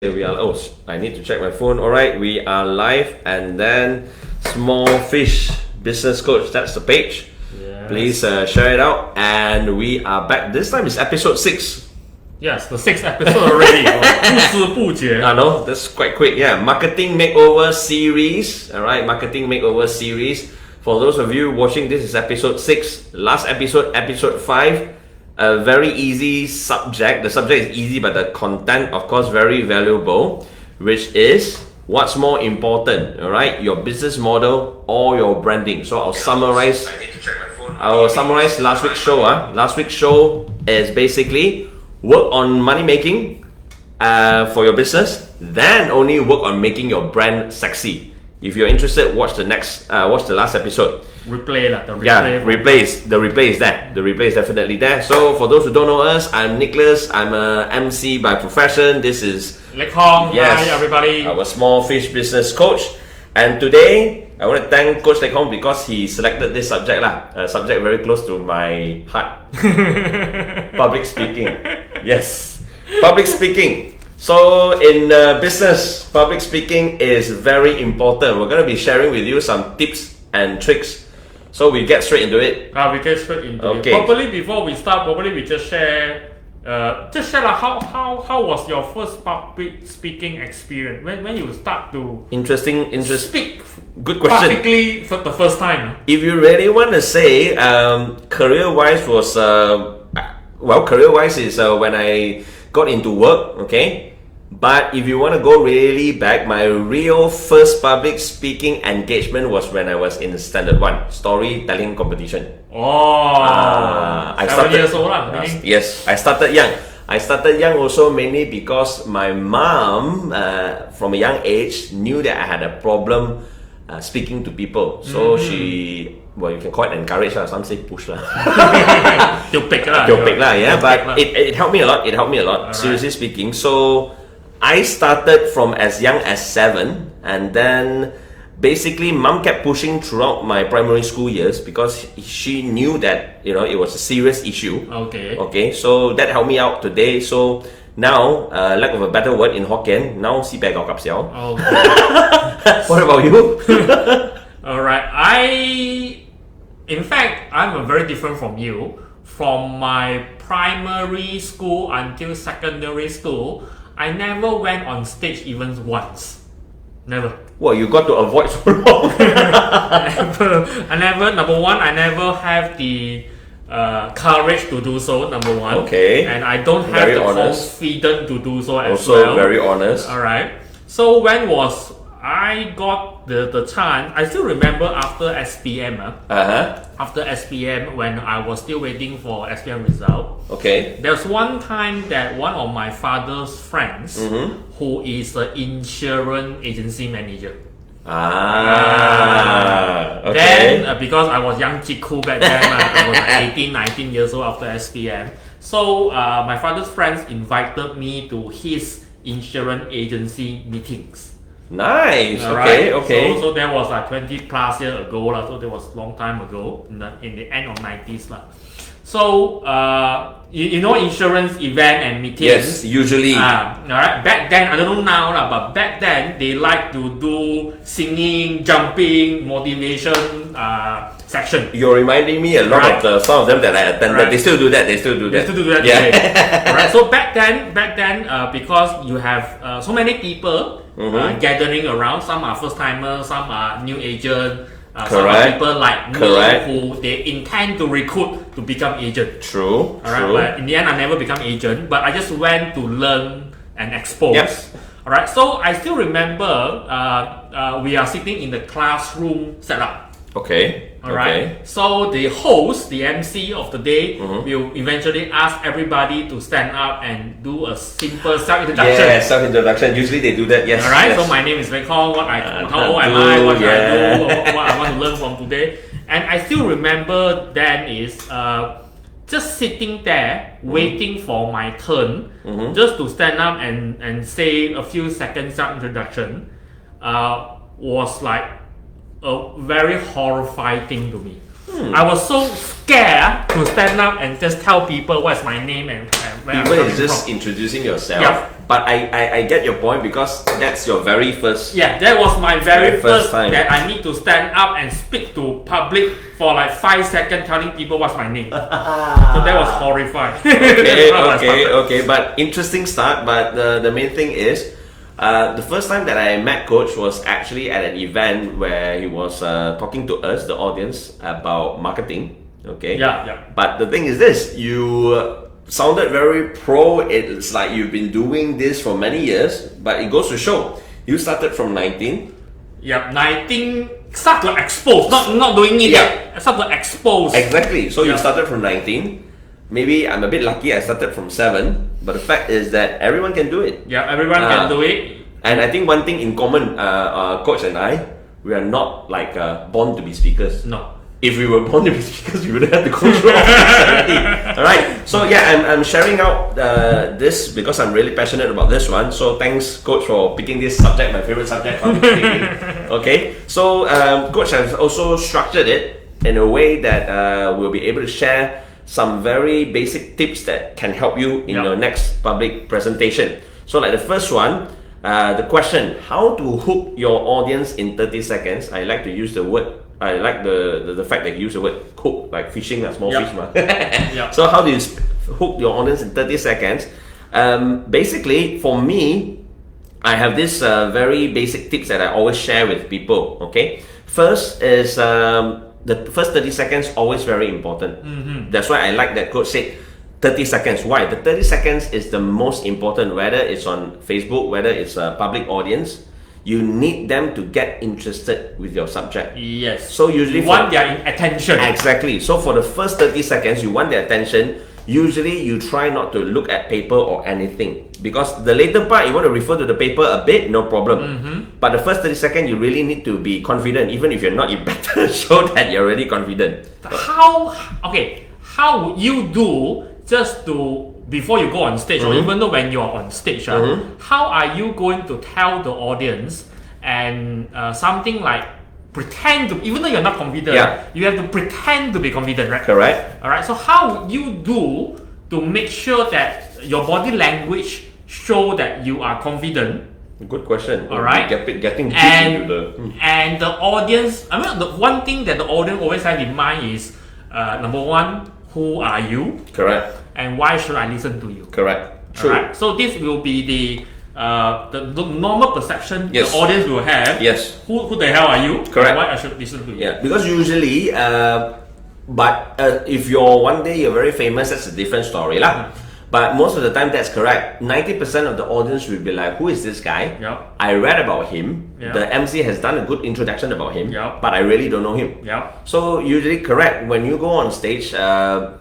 We are. Oh, I need to check my phone. All right, we are live, and then Small Fish Business Coach. That's the page. Yes. Please share it out, and we are back. This time is episode 6. Yes, the 6th episode already. 不知不觉. I know that's quite quick. Yeah, Marketing Makeover series. All right, Marketing Makeover series. For those of you watching, this is episode 6. Last episode, episode 5. A very easy subject. The subject is easy, but the content, of course, very valuable, which is what's more important, all right? Your business model or your branding. So I'll summarize. Last week's show. Last week's show is basically work on money making for your business, then only work on making your brand sexy. If you're interested, watch the last episode. Replay. The replay is there. The replay is definitely there. So for those who don't know us, I'm Nicholas. I'm a MC by profession. This is Lek Hong. Yes, hi everybody. Our Small Fish Business Coach. And today, I want to thank Coach Lek Hong because he selected this subject a subject very close to my heart. Public speaking. Yes, public speaking. So in business, public speaking is very important. We're going to be sharing with you some tips and tricks. So we get straight into it. We get straight into it. Probably before we start, we just share how was your first public speaking experience? When you start to speak good question. Publicly for the first time. If you really want to say career-wise was career-wise is when I got into work, okay? But if you want to go really back, my real first public speaking engagement was when I was in Standard 1 storytelling competition. I 7 years old. Yes, I started young. I started young also mainly because my mom, from a young age, knew that I had a problem speaking to people. So she, you can call it encourage, some say push lah. But it helped me a lot. Right. Seriously speaking. So I started from as young as 7, and then basically mom kept pushing throughout my primary school years because she knew that it was a serious issue. Okay. So that helped me out today. So now, lack of a better word in Hokkien, now si bai gao kap xiao. What about you? Alright, in fact, I'm very different from you. From my primary school until secondary school, I never went on stage even once. Never. Well, you got to avoid so long. Number one, I never have the courage to do so, number one. Okay. And I don't have the confidence to do so as also well. Also very honest. Alright. So when was I got the chance, I still remember after SPM. After SPM, when I was still waiting for SPM result. Okay. There's one time that one of my father's friends, who is an insurance agency manager. Okay. Then, because I was young chiku back then, I was like 18, 19 years old after SPM. So, my father's friends invited me to his insurance agency meetings. Nice. Right? Okay. So that was like 20 plus years ago. So that was a long time ago, in the end of 90s. So, insurance event and meetings. Yes, usually. Alright. Back then, I don't know now, but back then, they like to do singing, jumping, motivation section. You're reminding me a lot of some of them that I attended. Right. They still do that. Yeah. Right. So back then, because you have so many people gathering around. Some are first timers, some are new agent. Some are people like me who they intend to recruit to become agent. True. Alright. But in the end, I never become agent. But I just went to learn and expose. Yes. Alright. So I still remember we are sitting in the classroom setup. Okay. Alright. So the host, the MC of the day, will eventually ask everybody to stand up and do a simple self-introduction. Yeah, self-introduction. Usually they do that. Yes. Alright. Yes. So my name is Lek Hong. How old am I? What should I do? What I want to learn from today. And I still remember then is just sitting there waiting for my turn, just to stand up and say a few seconds self-introduction, was like a very horrifying thing to me. I was so scared to stand up and just tell people what's my name and Even it's just introducing yourself. Yeah. But I get your point because that's your very first. Yeah, that was my very first time that I need to stand up and speak to public for like 5 seconds telling people what's my name. So that was horrifying. Okay. But interesting start. But the main thing is, the first time that I met Coach was actually at an event where he was talking to us, the audience, about marketing. Okay. Yeah. But the thing is this, you sounded very pro. It's like you've been doing this for many years, but it goes to show you started from 19. Yeah, 19 start to expose, not doing it. Yeah. Start to expose. Exactly. So you started from 19. Maybe I'm a bit lucky. I started from 7. But the fact is that everyone can do it. Yeah, everyone can do it. And I think one thing in common, Coach and I, we are not like born to be speakers. No. If we were born to be speakers, we would have to go through all this already. Alright, so yeah, I'm sharing out this because I'm really passionate about this one. So thanks, Coach, for picking this subject, my favorite subject. Okay, so Coach has also structured it in a way that we'll be able to share some very basic tips that can help you in your next public presentation. So like the first one, the question, how to hook your audience in 30 seconds. I like to use the word, I like the fact that you use the word hook, like fishing a small fish. So how do you hook your audience in 30 seconds? Basically, for me, I have this very basic tips that I always share with people. Okay, first is the first 30 seconds always very important. That's why I like that Coach said 30 seconds. Why? The 30 seconds is the most important, whether it's on Facebook, whether it's a public audience. You need them to get interested with your subject. Yes. So usually you want their attention. Exactly. So for the first 30 seconds, you want their attention. Usually you try not to look at paper or anything, because the later part you want to refer to the paper a bit, no problem. But the first 30 seconds you really need to be confident. Even if you're not, you better show that you're already confident. How would you do just to, before you go on stage, or even though when you're on stage, how are you going to tell the audience and something like pretend to, even though you're not confident, you have to pretend to be confident, right? Correct. Alright, so how would you do to make sure that your body language show that you are confident? Good question. Alright. Getting and the audience, I mean, the one thing that the audience always have in mind is, number one, who are you? Correct. And why should I listen to you? Correct. True. Alright, so this will be the normal perception the audience will have. Yes. Who the hell are you? Correct. And why I should listen to you? Yeah, because usually, if you're one day you're very famous, that's a different story lah. But most of the time, that's correct. 90% of the audience will be like, who is this guy? Yep. I read about him. Yep. The MC has done a good introduction about him, Yep. but I really don't know him. Yep. So usually correct, when you go on stage, the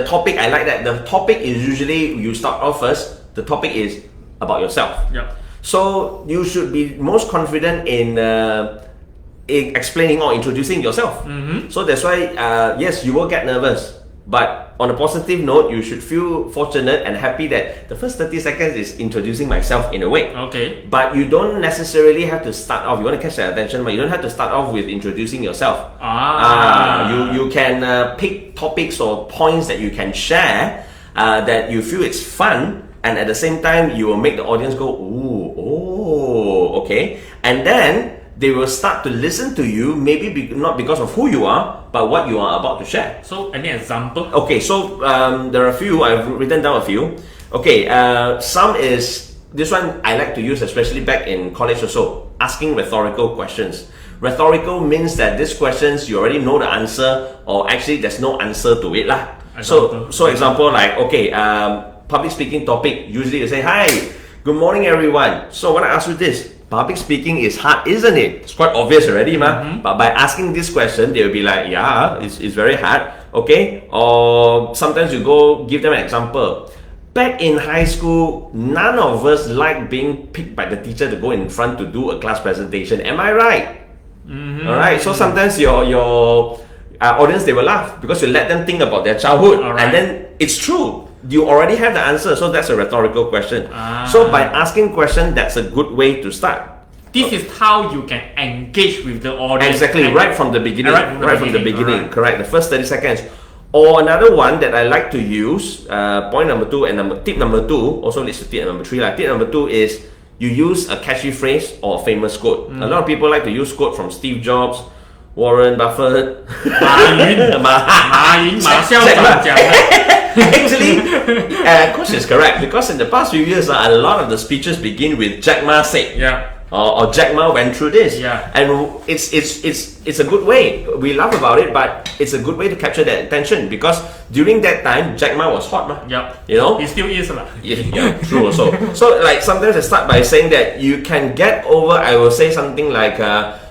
topic, I like that. The topic is usually, you start off first, the topic is about yourself. Yep. So you should be most confident in explaining or introducing yourself. So that's why, yes, you will get nervous. But on a positive note, you should feel fortunate and happy that the first 30 seconds is introducing myself in a way. Okay. But you don't necessarily have to start off. You want to catch their attention, but you don't have to start off with introducing yourself. You can pick topics or points that you can share that you feel it's fun, and at the same time you will make the audience go, okay, and then they will start to listen to you, maybe not because of who you are, but what you are about to share. So, any example? Okay, so there are a few, I've written down a few. Okay, some is, this one I like to use especially back in college also, asking rhetorical questions. Rhetorical means that these questions you already know the answer, or actually there's no answer to it lah. So example like, okay, public speaking topic, usually you say, hi, good morning everyone. So I want to ask you this. Public speaking is hard, isn't it? It's quite obvious already, But by asking this question, they'll be like, yeah, it's very hard. Okay? Or sometimes you go give them an example. Back in high school, none of us like being picked by the teacher to go in front to do a class presentation. Am I right? Alright, so sometimes your audience, they will laugh because you let them think about their childhood. And then it's true. You already have the answer, so that's a rhetorical question. So by asking question, that's a good way to start. This is how you can engage with the audience. Exactly, right from the beginning. Right from the beginning, correct. The first 30 seconds. Or another one that I like to use, point number 2 and tip number 2 also leads to tip number 3. Tip number 2 is you use a catchy phrase or a famous quote. A lot of people like to use quote from Steve Jobs, Warren Buffett, 马校长讲的。 Actually, coach is correct because in the past few years, a lot of the speeches begin with Jack Ma said. Yeah. Or Jack Ma went through this. Yeah. And it's a good way. We laugh about it, but it's a good way to capture that attention because during that time, Jack Ma was hot, Yeah. You know? He still is lah. Yeah, true also. So like sometimes I start by saying that you can get over, I will say something like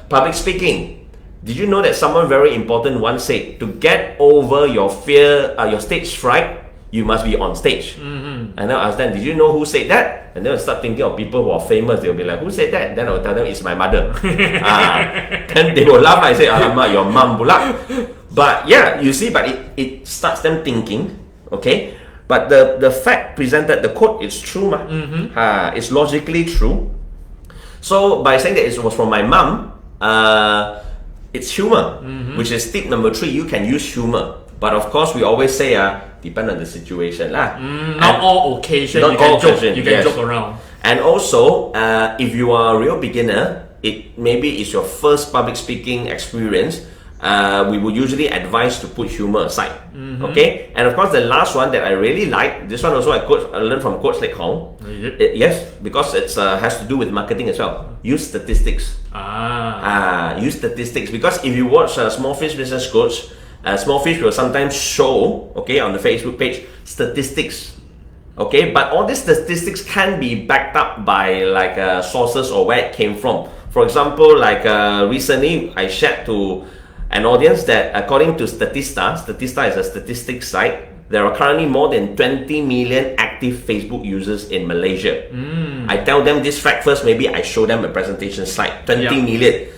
public speaking. Did you know that someone very important once said, to get over your fear, your stage fright, you must be on stage. And then I ask them, did you know who said that? And then I start thinking of people who are famous. They'll be like, who said that? Then I'll tell them, it's my mother. Then they will laugh. I say, alamak, your mum pula. But yeah, you see, but it starts them thinking, okay? But the fact presented, the quote, it's true. It's logically true. So by saying that it was from my mum, it's humor, which is tip number 3. You can use humor, but of course we always say depend on the situation lah. Not all occasion. Not you all can occasion, joke. You can yes. joke around. And also, if you are a real beginner, it maybe is your first public speaking experience. We would usually advise to put humor aside. Okay, and of course the last one that I really like. This one also I learned from Coach Lek Hong. Yes, because it has to do with marketing as well. Use statistics. Use statistics because if you watch Small Fish Business Coach, Small Fish will sometimes show, okay, on the Facebook page, statistics. Okay, but all these statistics can be backed up by like sources or where it came from. For example, like recently I shared to an audience that according to Statista is a statistics site, there are currently more than 20 million active Facebook users in Malaysia. I tell them this fact first, maybe I show them a presentation slide, 20 million.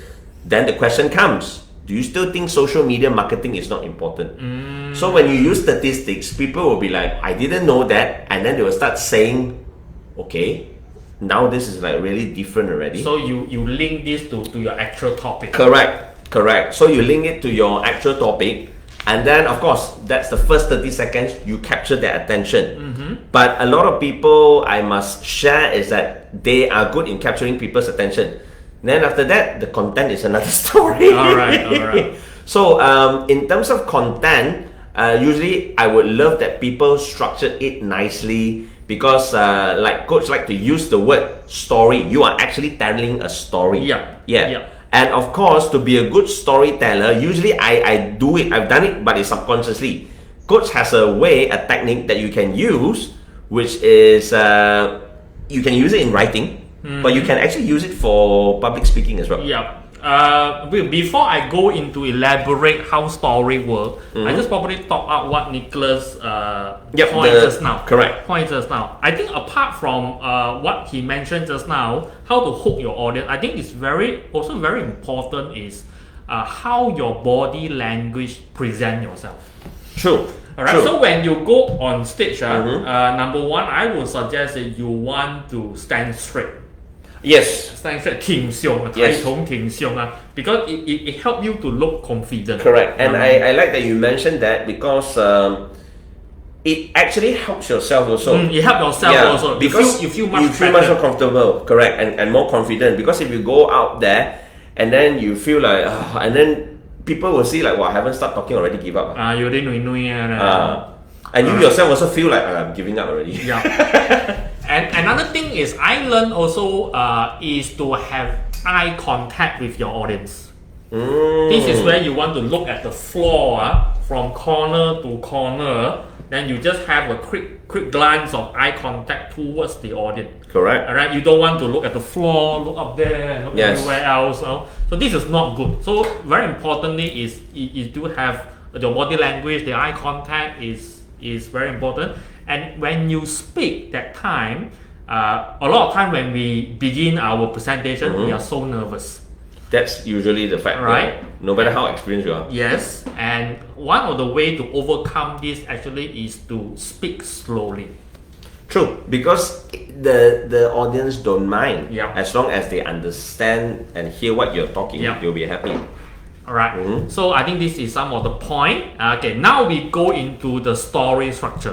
Then the question comes, do you still think social media marketing is not important? So when you use statistics, people will be like, I didn't know that, and then they will start saying, okay, now this is like really different already. So you link this to your actual topic. Correct. So you link it to your actual topic, and then of course that's the first 30 seconds you capture their attention. But a lot of people, I must share, is that they are good in capturing people's attention. Then after that, the content is another story. All right. So in terms of content, usually I would love that people structure it nicely because like Coach like to use the word story. You are actually telling a story. Yeah. And of course, to be a good storyteller, usually I do it, I've done it, but it's subconsciously. Coach has a technique that you can use, which is, you can use it in writing, but you can actually use it for public speaking as well. Yeah. Before I go into elaborate how story work, I just probably talk out what Nicholas pointed just now. Correct. Point just now. I think apart from what he mentioned just now, how to hook your audience, I think it's also very important is how your body language present yourself. True. Alright. So when you go on stage, number 1, I would suggest that you want to stand straight. Yes. Stand straight, 挺胸, 抬头挺胸, because it helps you to look confident. Correct. And I like that you mentioned that because it actually helps yourself also. It helps yourself also. Because you feel much more comfortable, correct, and more confident. Because if you go out there and then you feel like, and then people will see like, well, I haven't started talking already, give up. And you yourself also feel like, I'm giving up already. Yeah. And another thing is, I learned also is to have eye contact with your audience. This is where you want to look at the floor from corner to corner. Then you just have a quick glance of eye contact towards the audience. Correct. Alright, you don't want to look at the floor, look up there, and look everywhere else. So this is not good. So very importantly is you do have your body language, the eye contact is very important. And when you speak that time, a lot of time when we begin our presentation, we are so nervous. That's usually the fact, right? No matter how experienced you are. Yes, and one of the way to overcome this actually is to speak slowly. True, because the audience don't mind. Yeah. As long as they understand and hear what you're talking, they'll be happy. Alright, so I think this is some of the point. Okay, now we go into the story structure.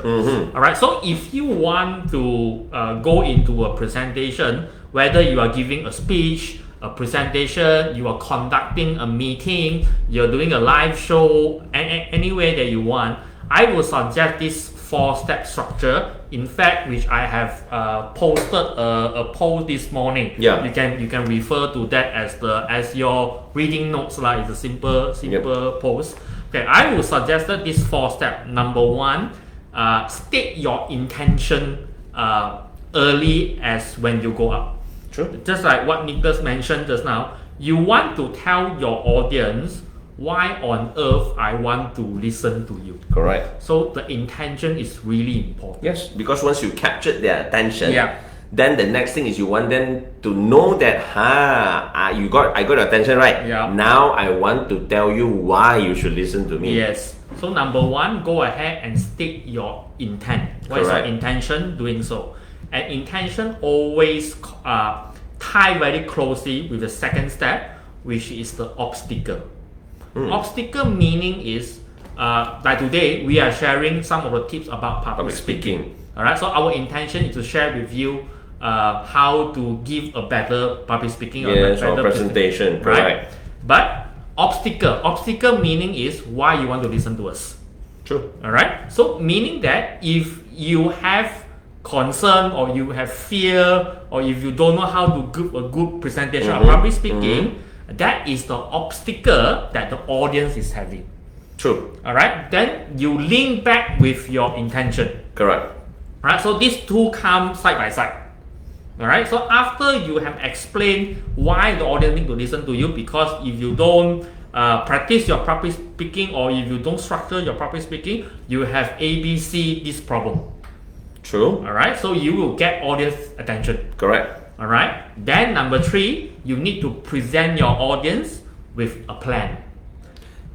Alright, so if you want to go into a presentation, whether you are giving a speech, a presentation, you are conducting a meeting, you're doing a live show, any way that you want, I will suggest this 4-step structure. In fact, which I have posted a post this morning. Yeah. You can refer to that as your reading notes lah. It's a simple post. Okay, I will suggest that this 4-step. Number 1, state your intention early as when you go up. True. Just like what Nicholas mentioned just now, you want to tell your audience why on earth I want to listen to you. Correct. So the intention is really important. Yes, because once you captured their attention, Yeah. then the next thing is you want them to know that I got your attention, right? Yeah. Now I want to tell you why you should listen to me. Yes. So number 1, go ahead and state your intent. What is your Correct. intention doing so? And intention always tie very closely with the second step, which is the obstacle. Obstacle meaning is like today we are sharing some of the tips about public speaking. Alright, so our intention is to share with you how to give a better public speaking Yes, or or better presentation. right? Correct. But obstacle meaning is why you want to listen to us. True. Alright, so meaning that if you have concern or you have fear or if you don't know how to give a good presentation of public speaking, that is the obstacle that the audience is having. True. Alright, then you link back with your intention. Correct. Alright, so these two come side by side. Alright, so after you have explained why the audience need to listen to you, because if you don't practice your public speaking or if you don't structure your public speaking, you have ABC this problem. True. Alright, so you will get audience attention. Correct. Alright, then number 3, you need to present your audience with a plan.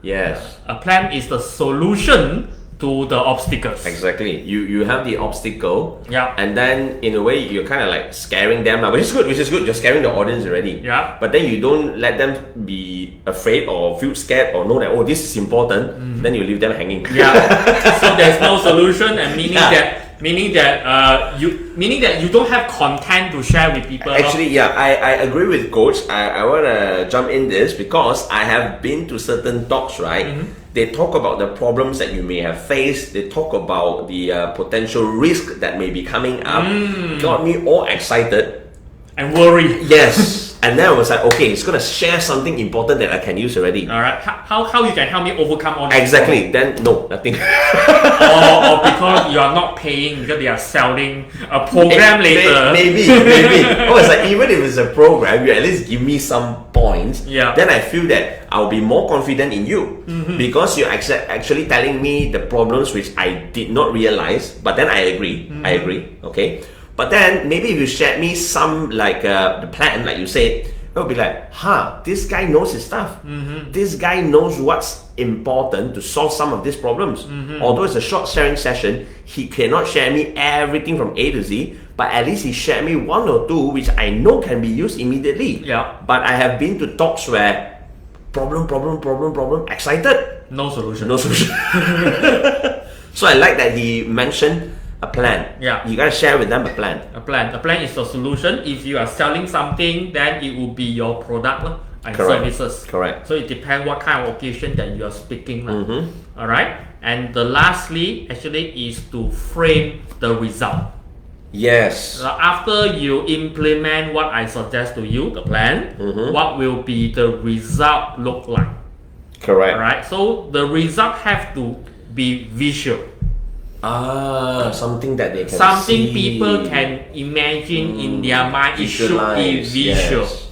Yes. A plan is the solution to the obstacles. Exactly. You have the obstacle. Yeah. And then in a way you're kind of like scaring them, which is good. You're scaring the audience already. Yeah. But then you don't let them be afraid or feel scared or know that this is important. Then you leave them hanging. Yeah. So there's no solution, and meaning that you don't have content to share with people. Actually, yeah, I agree with Coach. I want to jump in this because I have been to certain talks, right? They talk about the problems that you may have faced. They talk about the potential risk that may be coming up. Got me all excited. And worry. Yes. And then I was like, okay, it's going to share something important that I can use already. Alright, how you can help me overcome all this? Exactly. Then, no, nothing. or because you are not paying because they are selling a program later. Maybe. I was like, even if it's a program, you at least give me some points. Yeah. Then I feel that I'll be more confident in you because you're actually telling me the problems which I did not realize. But then I agree. Okay. But then maybe if you shared me some like the plan, like you said, it'll be like, this guy knows his stuff. This guy knows what's important to solve some of these problems. Although it's a short sharing session, he cannot share me everything from A to Z, but at least he shared me 1 or 2 which I know can be used immediately. Yeah. But I have been to talks where problem, excited. No solution. So I like that he mentioned a plan. Yeah. You gotta share with them a plan. A plan is the solution. If you are selling something, then it will be your product and Correct. services. Correct. So it depends what kind of occasion that you are speaking. Alright. And the lastly actually is to frame the result. Yes. After you implement what I suggest to you, the plan, what will be the result look like? Correct. Alright. So the result have to be visual. Something that they can Something see. people can imagine in their mind. It should be Visualize, visual. yes.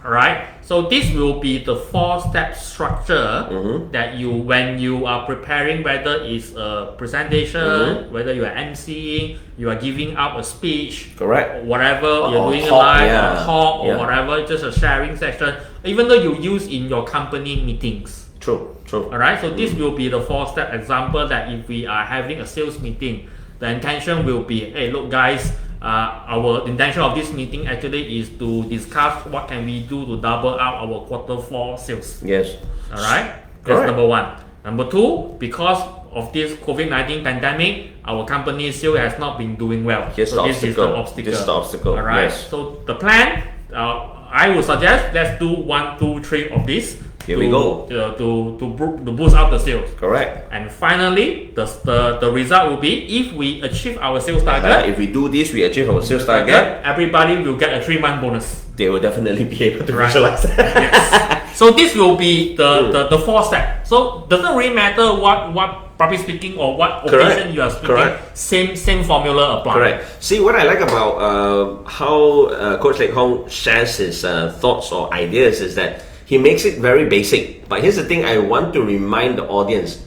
Alright, so this will be the 4-step structure that when you are preparing, whether it's a presentation, whether you are emceeing, you are giving out a speech, Correct. whatever you're Or doing a talk, live yeah. or talk or Yeah. whatever, just a sharing session, even though you use in your company meetings. True. Alright, so this will be the 4-step example that if we are having a sales meeting, the intention will be, hey, look guys, our intention of this meeting actually is to discuss what can we do to double up our quarter 4 sales. Yes. All right, that's Correct. number 1. Number 2, because of this COVID-19 pandemic, our company sale has not been doing well. Here's so the this is obstacle. the obstacle. This is the obstacle. All right. Yes. So the plan, I would suggest let's do 1, 2, 3 of this. Here we go. To boost up the sales. Correct. And finally, the result will be if we achieve our sales target. If we do this, we achieve our sales target. Everybody will get a 3-month bonus. They will definitely be able to Right. visualize that. Yes. So this will be the 4 step. So doesn't really matter what public speaking or what occasion you are speaking. Correct. Same formula apply. Correct. See, what I like about how Coach Lek Hong shares his thoughts or ideas is that he makes it very basic. But here's the thing I want to remind the audience.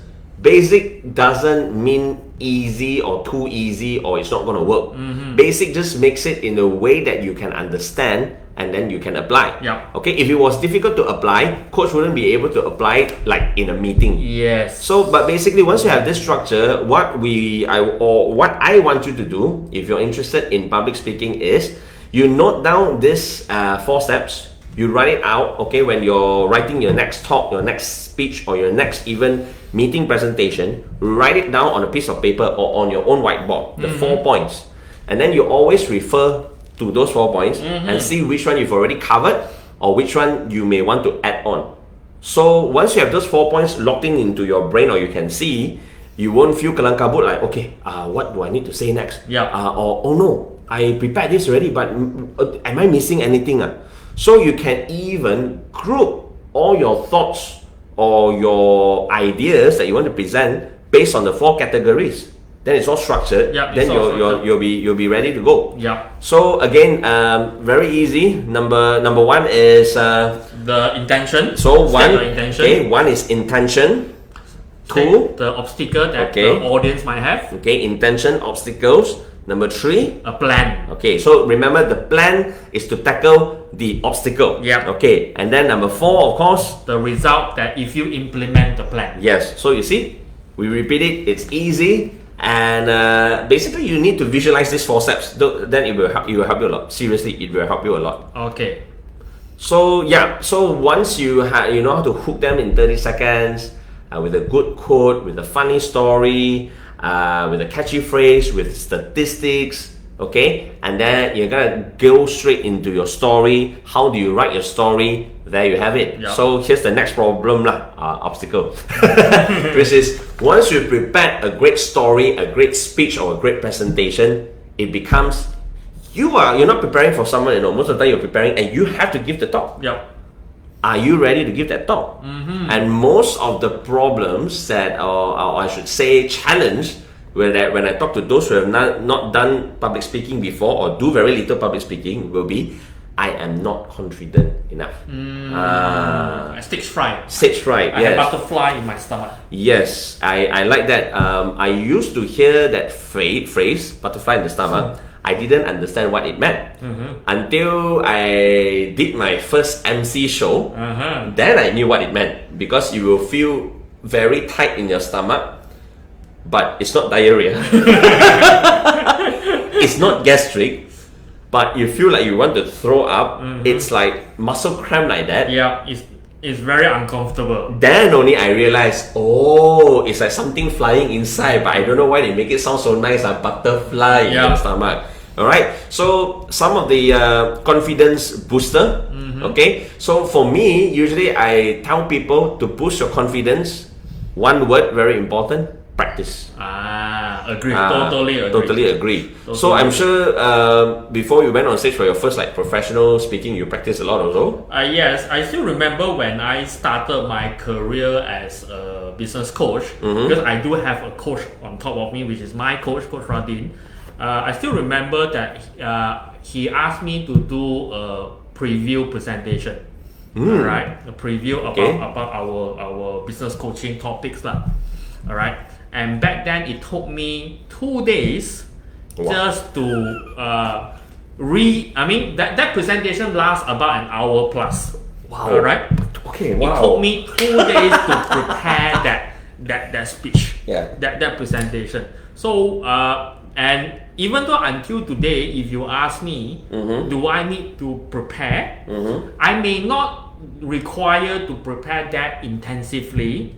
Basic doesn't mean easy or too easy or it's not going to work. Basic just makes it in a way that you can understand and then you can apply. Yeah. Okay, if it was difficult to apply, coach wouldn't be able to apply it like in a meeting. Yes. So, but basically, once you have this structure, what I want you to do, if you're interested in public speaking, is you note down this 4 steps. You write it out. Okay, when you're writing your next talk, your next speech, or your next even meeting presentation, write it down on a piece of paper or on your own whiteboard. The 4 points, and then you always refer to those 4 points and see which one you've already covered or which one you may want to add on. So once you have those 4 points locked into your brain, or you can see, you won't feel kalang kabut like, okay, what do I need to say next? Yeah. Or, oh no, I prepared this already, but am I missing anything? So you can even group all your thoughts or your ideas that you want to present based on the 4 categories. Then it's all structured. Yeah, then you'll be ready to go. Yeah. So again, very easy. Number 1 is The intention. so State one. the intention. Okay, 1 is intention. State 2, the obstacle that Okay. the audience might have. okay, intention, obstacles. Number 3, A plan. okay, so remember the plan is to tackle the obstacle. Yeah. Okay, and then number 4, of course, The result that if you implement the plan. yes. So you see, we repeat it. It's easy, and basically you need to visualize these 4 steps. Then it will help. It will help you a lot. Seriously, it will help you a lot. Okay. So yeah. So once you know how to hook them in 30 seconds with a good quote, with a funny story, with a catchy phrase, with statistics. Okay, and then you're gonna go straight into your story. How do you write your story? There you have it. Yeah. So here's the next problem obstacle, which is once you prepare a great story, a great speech, or a great presentation, it becomes you're not preparing for someone. Most of the time you're preparing, and you have to give the talk. Yep. Are you ready to give that talk? And most of the problems that, or I should say, challenge, when I talk to those who have not done public speaking before or do very little public speaking, will be, I am not confident enough. Stage fright. Stage fright, I yes. have butterfly in my stomach. Yes, I like that. I used to hear that phrase, butterfly in the stomach. I didn't understand what it meant until I did my first MC show. Then I knew what it meant, because you will feel very tight in your stomach, but it's not diarrhea. It's not gastric, but you feel like you want to throw up. It's like muscle cramp like that. Yeah, it's very uncomfortable. Then only I realized, oh, it's like something flying inside, but I don't know why they make it sound so nice, a butterfly in your stomach. Alright, so some of the confidence booster. Okay, so for me, usually I tell people to boost your confidence. One word, very important: practice. Agree. Totally agree. Totally agree. So I'm sure before you went on stage for your first professional speaking, you practiced a lot also. Yes, I still remember when I started my career as a business coach, because I do have a coach on top of me, which is my coach, Coach Radin. I still remember that he asked me to do a preview presentation. Alright, a preview about our business coaching topics lah. Alright, and back then it took me 2 days just to that presentation lasts about an hour plus. Wow. Alright. Okay. It took me 2 days to prepare that speech. Yeah. That presentation. So and even though until today, if you ask me, do I need to prepare? I may not require to prepare that intensively,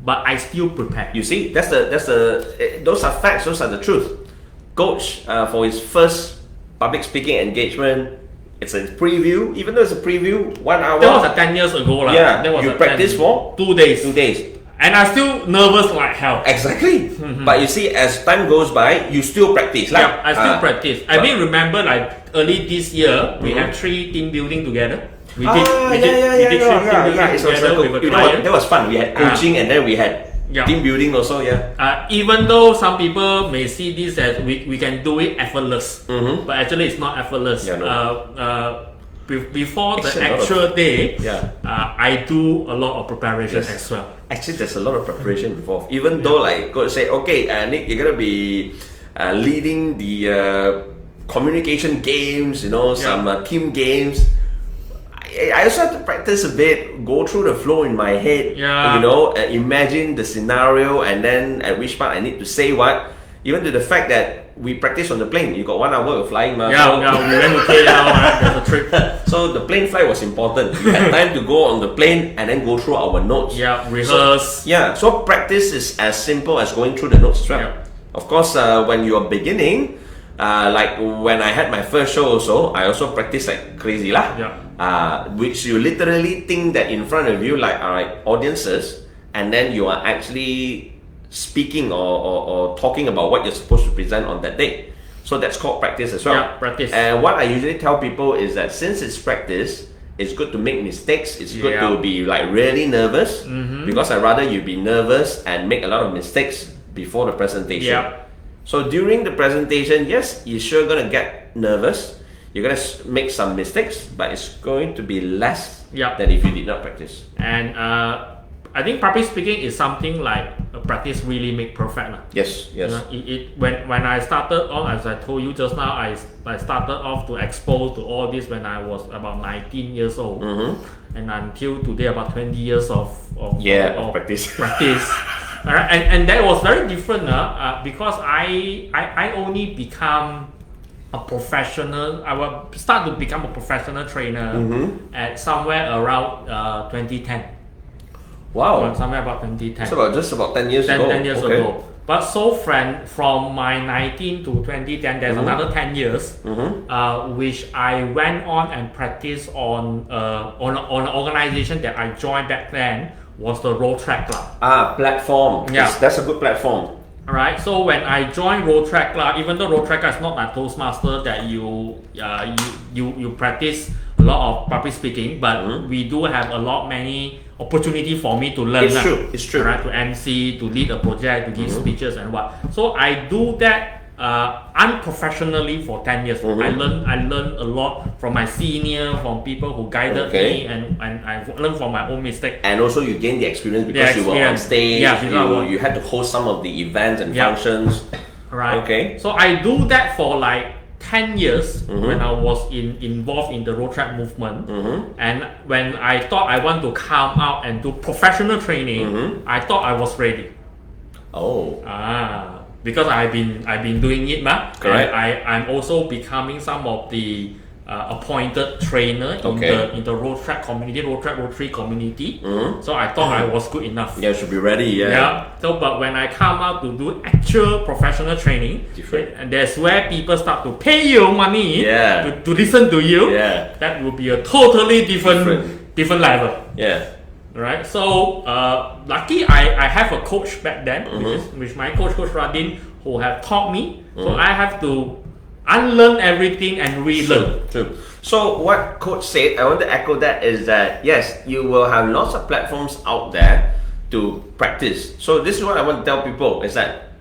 but I still prepare. You see, those are facts, those are the truth. Coach, for his first public speaking engagement, it's a preview, even though it's a preview, 1 hour. That was 10 years ago. Yeah, that was you practice for 2 days. 2 days. And I'm still nervous like hell. Exactly. But you see, as time goes by, you still practice. Like, Yeah, I still practice. I may remember like early this year, we had 3 team building together. We did 3 team building together with a client. That was fun. We had coaching and then we had team building also, even though some people may see this as we can do it effortless, but actually it's not effortless. Before the actual day, I do a lot of preparation as well. Actually, there's a lot of preparation involved. Even though, like, coach say, okay, Nick, you're gonna be leading the communication games, some team games. I also have to practice a bit, go through the flow in my head, imagine the scenario, and then at which part I need to say what. Even to the fact that we practice on the plane, you got 1 hour of flying. We went to KL, there's a trip. So the plane flight was important. We had time to go on the plane and then go through our notes. Rehearse. So practice is as simple as going through the notes as well. Of course, when you're beginning, like when I had my first show also, I also practiced like crazy which you literally think that in front of you, like audiences, and then you are actually speaking or talking about what you're supposed to present on that day. So that's called practice as well. Practice. And what I usually tell people is that since it's practice, it's good to make mistakes. It's good to be like really nervous, because I'd rather you be nervous and make a lot of mistakes before the presentation. So during the presentation, yes, you're sure gonna get nervous. You're gonna make some mistakes, but it's going to be less than if you did not practice. And I think public speaking is something like practice really make perfect. Yes. When I started on, as I told you just now, I started off to expose to all this when I was about 19 years old, and until today about 20 years of practice. Alright, and that was very different because I only become a professional. I will start to become a professional trainer at somewhere around 2010. Wow. Somewhere about 2010. It's just about 10 years ago. 10 years ago. But so from my 19 to 2010, there's another 10 years, which I went on and practiced on an organization that I joined back then, was the Road Track Club. Platform. That's a good platform. Alright, so when I joined Road Track Club, even though Road Track Club is not like Toastmaster that you practice a lot of public speaking, but we do have many opportunity for me to learn. It's true. Right, to MC, to lead a project, to give speeches and what. So I do that unprofessionally for 10 years. I learned a lot from my senior, from people who guided me, and I learned from my own mistake. And also you gained the experience because you were on stage, you had to host some of the events and functions. Right. Okay. So I do that for like 10 years when I was involved in the road track movement, and when I thought I want to come out and do professional training, I thought I was ready. Because I've been doing it, correct. I'm also becoming some of the appointed trainer in the road track community, road track Rotary community. So I thought I was good enough. Yeah, should be ready. So, but when I come out to do actual professional training, and that's where people start to pay you money to listen to you. That will be a totally different level. Right. So lucky I have a coach back then, which my coach Radin, who have taught me. So I have to unlearn everything and relearn. True. So what coach said, I want to echo that, is that yes, you will have lots of platforms out there to practice. So this is what I want to tell people, is that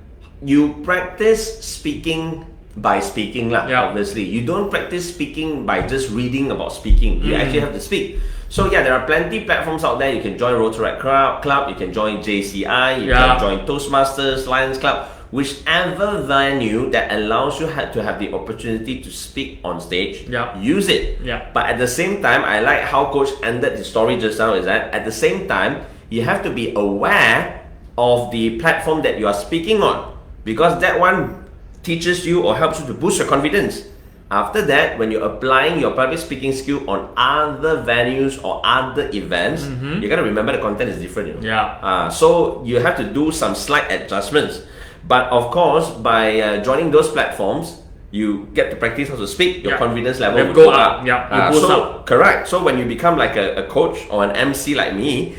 you practice speaking by speaking obviously. You don't practice speaking by just reading about speaking. You actually have to speak. So there are plenty platforms out there. You can join Rotary Club, you can join JCI, you can join Toastmasters, Lions Club, whichever venue that allows you to have the opportunity to speak on stage, use it. But at the same time, I like how Coach ended his story just now, is that at the same time, you have to be aware of the platform that you are speaking on, because that one teaches you or helps you to boost your confidence. After that, when you're applying your public speaking skill on other venues or other events, you gotta remember the content is different. You know? Yeah. So you have to do some slight adjustments. But of course, by joining those platforms, you get to practice how to speak. Your confidence level will go up. Yeah, it goes up. Correct. So when you become like a coach or an MC like me,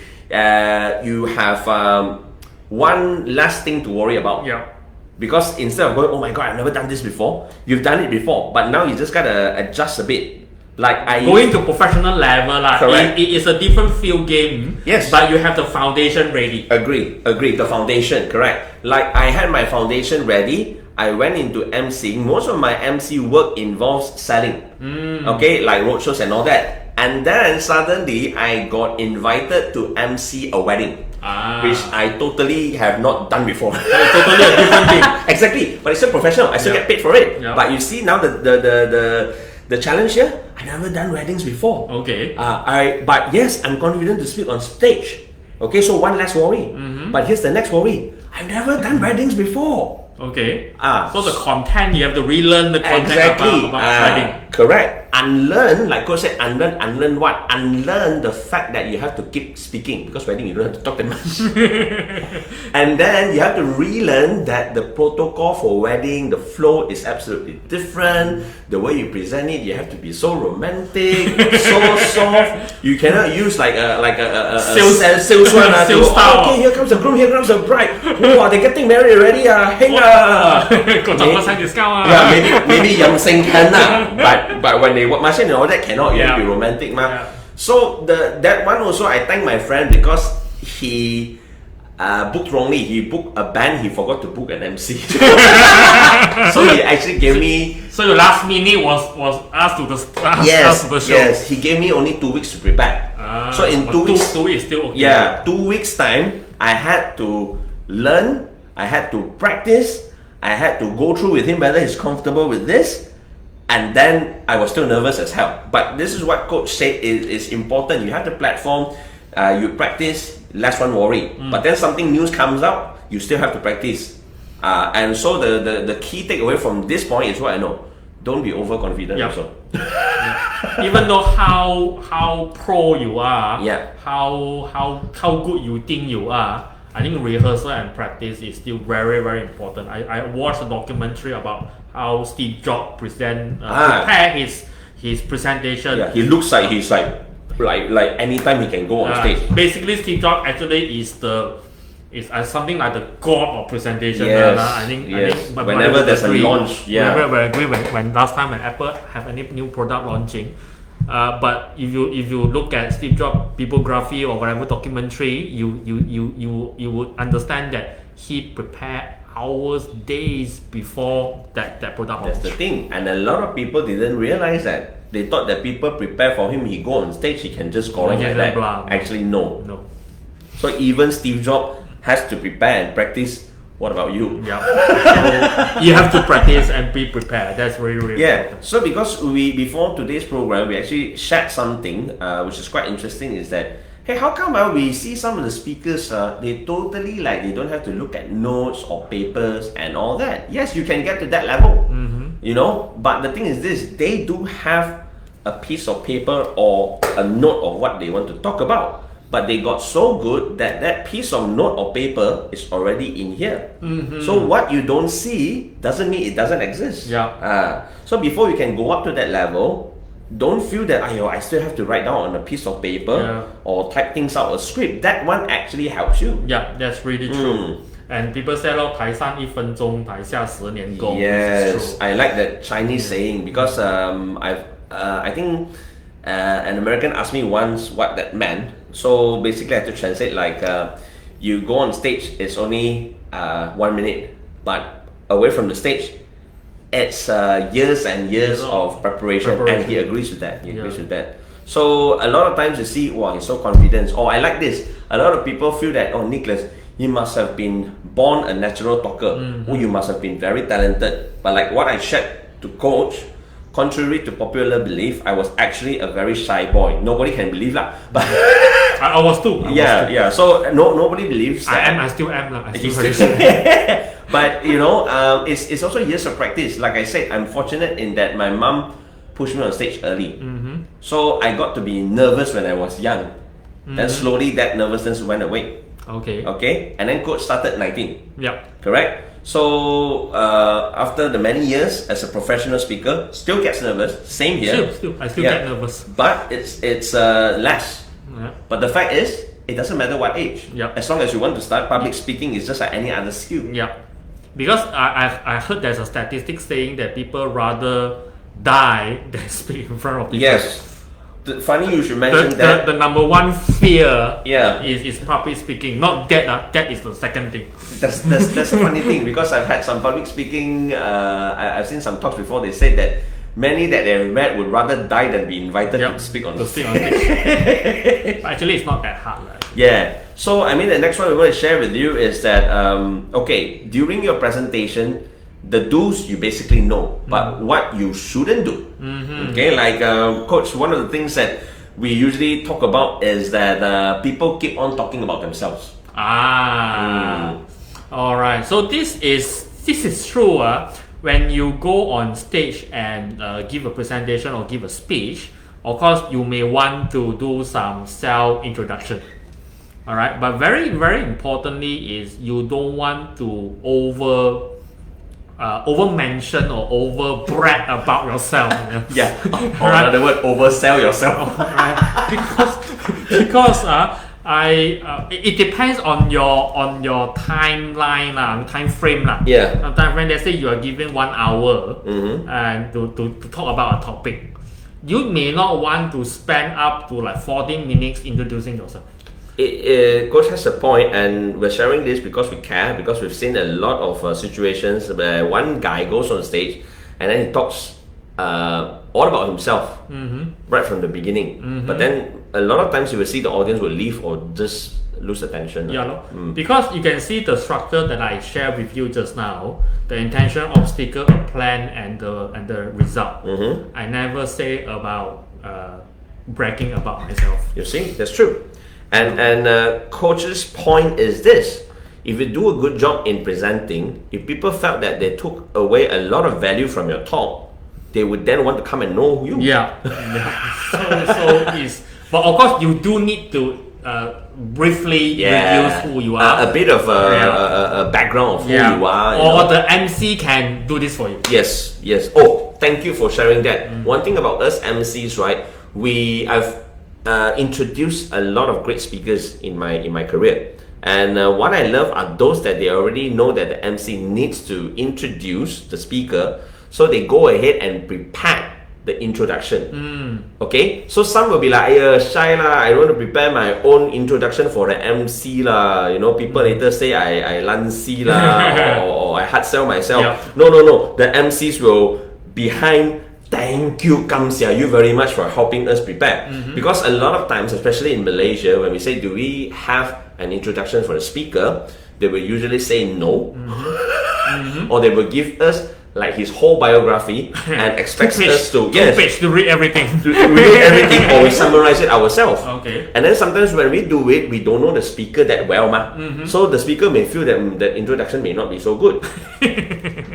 you have one less thing to worry about. Yeah. Because instead of going, oh my god, I've never done this before, you've done it before, but now you just gotta adjust a bit. Like going to professional level, correct. It is a different field game. Yes. But you have the foundation ready. Agree. The foundation, correct. Like I had my foundation ready. I went into MCing. Most of my MC work involves selling. Okay, like roadshows and all that. And then suddenly I got invited to MC a wedding. Which I totally have not done before. Totally a different thing. Exactly, but it's still professional. I still get paid for it. Yeah. But you see now the challenge here. I never done weddings before. Okay. But yes, I'm confident to speak on stage. Okay, so one less worry. But here's the next worry. I've never done weddings before. Okay. So the content, you have to relearn the content about wedding. Correct. Unlearn, like Coach said, unlearn what? Unlearn the fact that you have to keep speaking, because wedding you don't have to talk that much. And then you have to relearn that the protocol for wedding, the flow is absolutely different. The way you present it, you have to be so romantic, so soft. You cannot use like a sales one. Sales style. Okay, here comes the groom, here comes the bride. Wow, they're getting married already. Hang discount. Yeah, maybe young sing can but when they work machine and all that cannot. You have to be romantic, ma. Yeah. So that one also, I thank my friend because he booked wrongly. He booked a band. He forgot to book an MC. So he actually gave me. So your last minute was asked to the show. Yes. He gave me only 2 weeks to prepare. So in 2 weeks, 2 weeks still okay. Yeah, 2 weeks time, I had to learn. I had to practice. I had to go through with him whether he's comfortable with this. And then I was still nervous as hell. But this is what Coach said is important. You have the platform, you practice, less one worry. But then something new comes out, you still have to practice. And so the key takeaway from this point is what I know. Don't be overconfident also. Even though how pro you are, how good you think you are, I think rehearsal and practice is still very, very important. I watched a documentary about how Steve Jobs prepare his presentation. Yeah, he looks like he's like anytime he can go on stage. Basically, Steve Jobs actually is something like the god of presentation. Yes, I think whenever there's a launch, when last time when Apple have any new product launching. But if you look at Steve Jobs bibliography or whatever documentary, you would understand that he prepared hours, days before that product launch. That's the thing, and a lot of people didn't realize that. They thought that people prepare for him. He go on stage, he can just go like that. Actually, no. So even Steve Jobs has to prepare and practice. What about you? Yeah. So you have to practice and be prepared. That's really important. So because before today's program, we actually shared something which is quite interesting. Is that hey, how come we see some of the speakers they totally they don't have to look at notes or papers and all that. Yes, you can get to that level, you know. But the thing is this: they do have a piece of paper or a note of what they want to talk about. But they got so good that piece of note or paper is already in here. So what you don't see doesn't mean it doesn't exist. So before you can go up to that level, don't feel that I still have to write down on a piece of paper or type things out a script. That one actually helps you. Yeah, that's really true. And people say, 台上1分钟，台下10年功. Yes, I like that Chinese saying because I think an American asked me once what that meant. So basically I had to translate you go on stage, it's only 1 minute, but away from the stage, it's years and years of preparation. And he agrees with that. So a lot of times you see, wow, he's so confident. Oh, I like this. A lot of people feel that, oh, Nicholas, you must have been born a natural talker. Oh, you must have been very talented. But like what I shared to Coach, contrary to popular belief, I was actually a very shy boy. Nobody can believe that. But I was too. Yeah. So nobody believes that. I still am. But it's also years of practice. Like I said, I'm fortunate in that my mom pushed me on stage early. So I got to be nervous when I was young. Then slowly that nervousness went away. Okay. And then coach started at 19. Yep. Correct? So after the many years as a professional speaker, still gets nervous. Same here. I still get nervous. But it's less. Yeah. But the fact is, it doesn't matter what age. Yep. As long as you want to start, public speaking is just like any other skill. Yeah. Because I heard there's a statistic saying that people rather die than speak in front of people. Yes. Funny you should mention that. The number one fear Yeah. is public speaking. Not that. That is the second thing. That's a funny thing because I've had some public speaking. I've seen some talks before. They said that many that they've met would rather die than be invited to speak on stage. Actually, it's not that hard, right? Yeah. So the next one we want to share with you is that during your presentation, the do's you basically know, but what you shouldn't do. Okay, like coach, one of the things that we usually talk about is that people keep on talking about themselves. All right. So this is true. When you go on stage and give a presentation or give a speech, of course you may want to do some self introduction. All right, but very very importantly is you don't want to over mention or over brag about yourself. Yeah. Or another word, oversell yourself. because it depends on your timeline time frame . Yeah. Sometimes when they say you are given 1 hour and to talk about a topic, you may not want to spend up to like 14 minutes introducing yourself. Coach has a point, and we're sharing this because we care, because we've seen a lot of situations where one guy goes on stage and then he talks all about himself right from the beginning. But then a lot of times you will see the audience will leave or just lose attention. Because you can see the structure that I shared with you just now, the intention, obstacle, a plan, and the result. I never say about bragging about myself. You see, that's true. And coach's point is this: if you do a good job in presenting, if people felt that they took away a lot of value from your talk, they would then want to come and know you. But of course you do need to briefly introduce who you are. A bit of a background of who you are. Or the MC can do this for you. Yes. Oh, thank you for sharing that. One thing about us MCs, right? I've introduced a lot of great speakers in my career, and what I love are those that they already know that the MC needs to introduce the speaker, so they go ahead and prepare the introduction. Okay, so some will be like, shy lah, I don't want to prepare my own introduction for the MC lah. People later say I lansy lah or I hard sell myself. No, the MCs will behind. Thank you, Kamsia, you very much for helping us prepare. Because a lot of times, especially in Malaysia, when we say, do we have an introduction for the speaker, they will usually say no. Or they will give us like his whole biography and expects us to read everything. Or we summarize it ourselves. Okay. And then sometimes when we do it, we don't know the speaker that well, so the speaker may feel that the introduction may not be so good.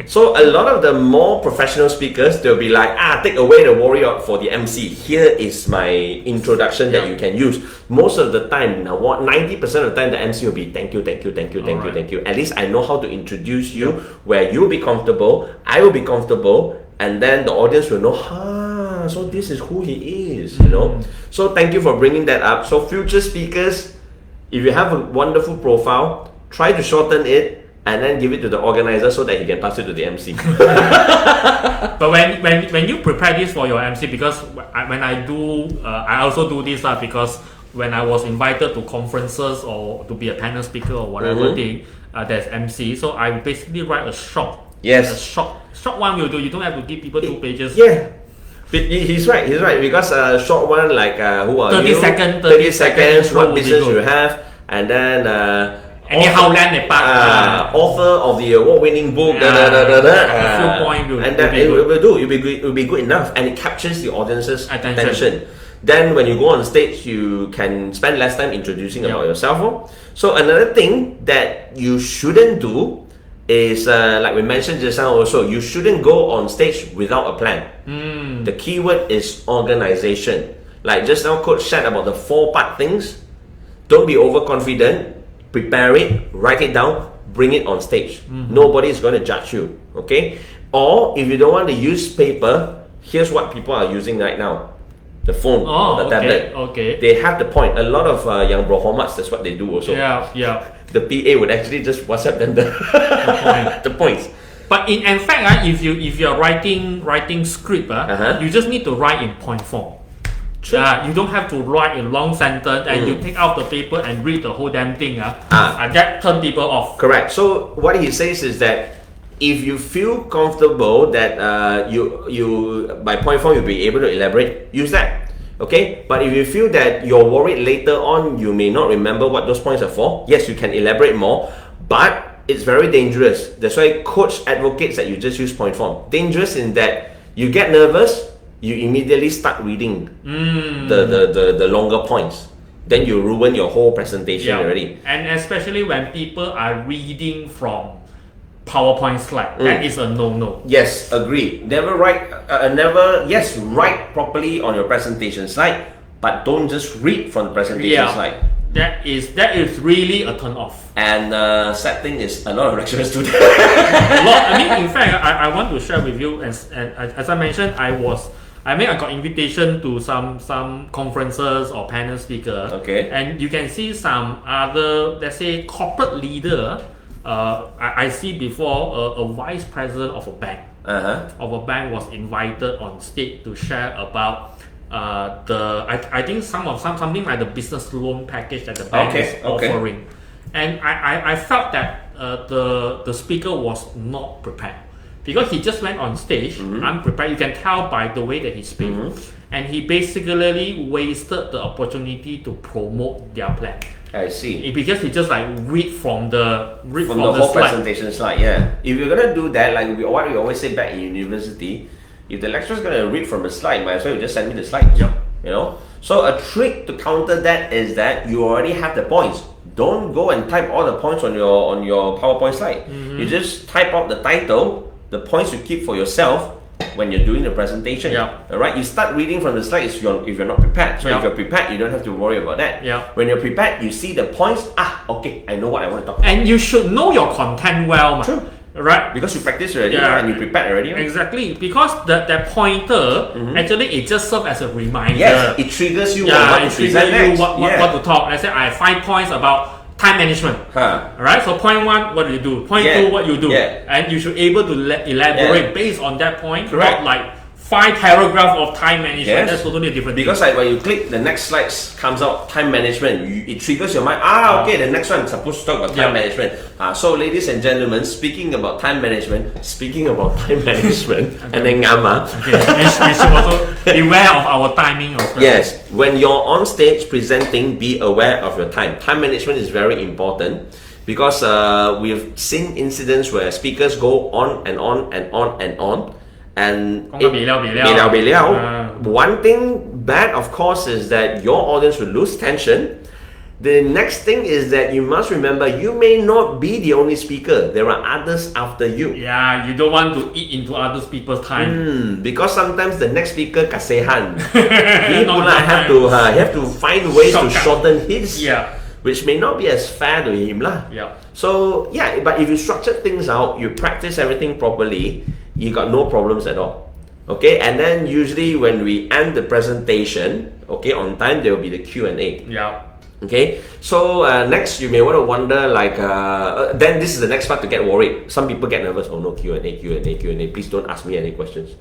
So a lot of the more professional speakers, they'll be like, take away the warrior for the MC. Here is my introduction that you can use. Most of the time, 90% of the time, the MC will be thank you. At least I know how to introduce you where you'll be comfortable, I will be comfortable, and then the audience will know, so this is who he is, So thank you for bringing that up. So future speakers, if you have a wonderful profile, try to shorten it and then give it to the organizer so that he can pass it to the MC. But when you prepare this for your MC, because when I do, I also do this because when I was invited to conferences or to be a panel speaker or whatever thing, there's MC. So I basically write a short. Yes. A short one will do. You don't have to give people 2 pages. Yeah. He's right. Because a short one like who are 30 you? seconds, 30 seconds. What business you have, and then author of the award-winning book. And then it will do. It will be good enough, and it captures the audience's attention. Then when you go on stage, you can spend less time introducing about yourself. So another thing that you shouldn't do is, like we mentioned just now also, you shouldn't go on stage without a plan. The keyword is organization. Like just now Coach said about the 4-part things. Don't be overconfident. Prepare it, write it down, bring it on stage. Nobody is going to judge you. Okay? Or if you don't want to use paper, here's what people are using right now. The phone or the tablet. Okay. They have the point. A lot of young brohomats, that's what they do also. Yeah. The PA would actually just WhatsApp them the points. But in fact, if you're writing script, you just need to write in point form. You don't have to write a long sentence and you take out the paper and read the whole damn thing. That turn people off. Correct. So what he says is that if you feel comfortable that you by point form you'll be able to elaborate, use that. Okay, but if you feel that you're worried later on you may not remember what those points are for, yes, you can elaborate more, but it's very dangerous. That's why Coach advocates that you just use point form. Dangerous in that you get nervous, you immediately start reading the longer points. Then you ruin your whole presentation already. And especially when people are reading from PowerPoint slide, that is a no-no. Yes, agree. Never write. Write properly on your presentation slide, but don't just read from the presentation slide. That is really a turn off. And sad thing is, a lot of lecturers do that. In fact, I want to share with you, as I mentioned, I got invitation to some conferences or panel speaker. Okay. And you can see some other, let's say, corporate leader. I see before a vice president of a bank was invited on stage to share about I think something like the business loan package that the bank is offering. And I felt that the speaker was not prepared. Because he just went on stage, unprepared. You can tell by the way that he speaks. And he basically wasted the opportunity to promote their plan. I see. Because he just like read from the whole slide. presentation slide. Yeah. If you're gonna do that, like what we always say back in university, if the lecturer's gonna read from the slide, might as well you just send me the slides. Yep. You know. So a trick to counter that is that you already have the points. Don't go and type all the points on your PowerPoint slide. You just type out the title, the points you keep for yourself when you're doing the presentation. Alright, you start reading from the slides if you're not prepared. So if you're prepared, you don't have to worry about that. When you're prepared, you see the points. Okay, I know what I want to talk about. And you should know your content well. True. Right? Because you practice already and you prepared already. Right? Exactly. Because that pointer actually it just serves as a reminder. Yes, it triggers you on what to present next. What to talk. Let's say I have 5 points about time management. Alright, so point 1, what do you do? Point 2, what you do? And you should be able to elaborate based on that point. Correct. Not like 5 paragraphs of time management. That's totally a different thing. Because like when you click the next slide comes out time management, it triggers your mind. Okay, the next one is supposed to talk about time management. So ladies and gentlemen, speaking about time management, and then ngama. We should also beware of our timing also. Yes, when you're on stage presenting, be aware of your time. Time management is very important. Because we've seen incidents where speakers go on and on and on and on. And one thing bad, of course, is that your audience will lose tension. The next thing is that you must remember you may not be the only speaker. There are others after you. Yeah, you don't want to eat into other people's time. Because sometimes the next speaker kasehan. He have to find ways to shorten his. Which may not be as fair to him lah. So but if you structure things out, you practice everything properly, you got no problems at all. Okay, and then usually when we end the presentation, on time, there will be the Q&A. Okay, so next you may want to wonder like, then this is the next part to get worried. Some people get nervous. Oh no, Q&A. Please don't ask me any questions.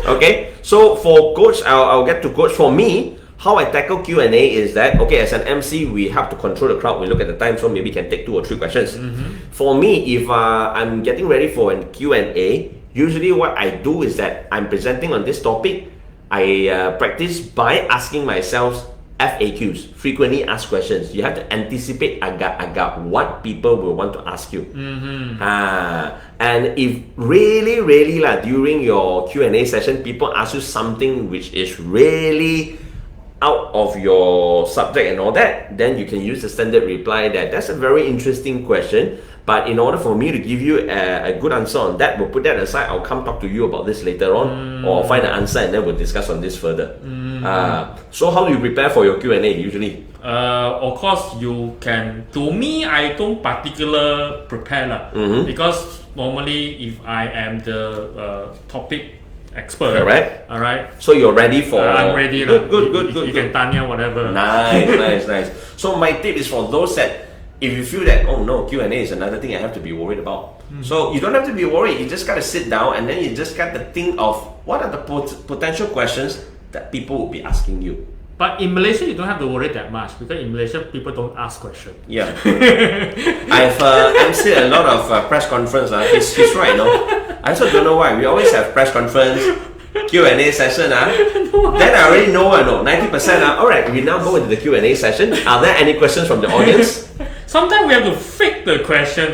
Okay, so for Coach, I'll get to Coach. For me, how I tackle Q&A is that, as an MC, we have to control the crowd. We look at the time, so maybe can take 2 or 3 questions. For me, if I'm getting ready for a Q&A, usually what I do is that I'm presenting on this topic. I practice by asking myself FAQs, frequently asked questions. You have to anticipate agak what people will want to ask you. And if really during your Q&A session, people ask you something which is really out of your subject and all that, then you can use the standard reply that that's a very interesting question, but in order for me to give you a good answer on that, we'll put that aside. I'll come talk to you about this later on, or I'll find an answer and then we'll discuss on this further. So how do you prepare for your Q&A usually? Of course, you can. To me, I don't particular prepare because normally if I am the topic expert, correct. All right. So you're ready for? I'm ready. Good. You can Tanya whatever. Nice. So my tip is for those that if you feel that oh no, Q&A is another thing I have to be worried about. So you don't have to be worried. You just gotta sit down and then you just got to think of what are the potential questions that people will be asking you. But in Malaysia, you don't have to worry that much because in Malaysia, people don't ask questions. Yeah. I've emceed a lot of press conference. He's right, no? I also don't know why. We always have press conference, Q&A session. Then I already know, 90%. Alright, we now go into the Q&A session. Are there any questions from the audience? Sometimes we have to fake the question.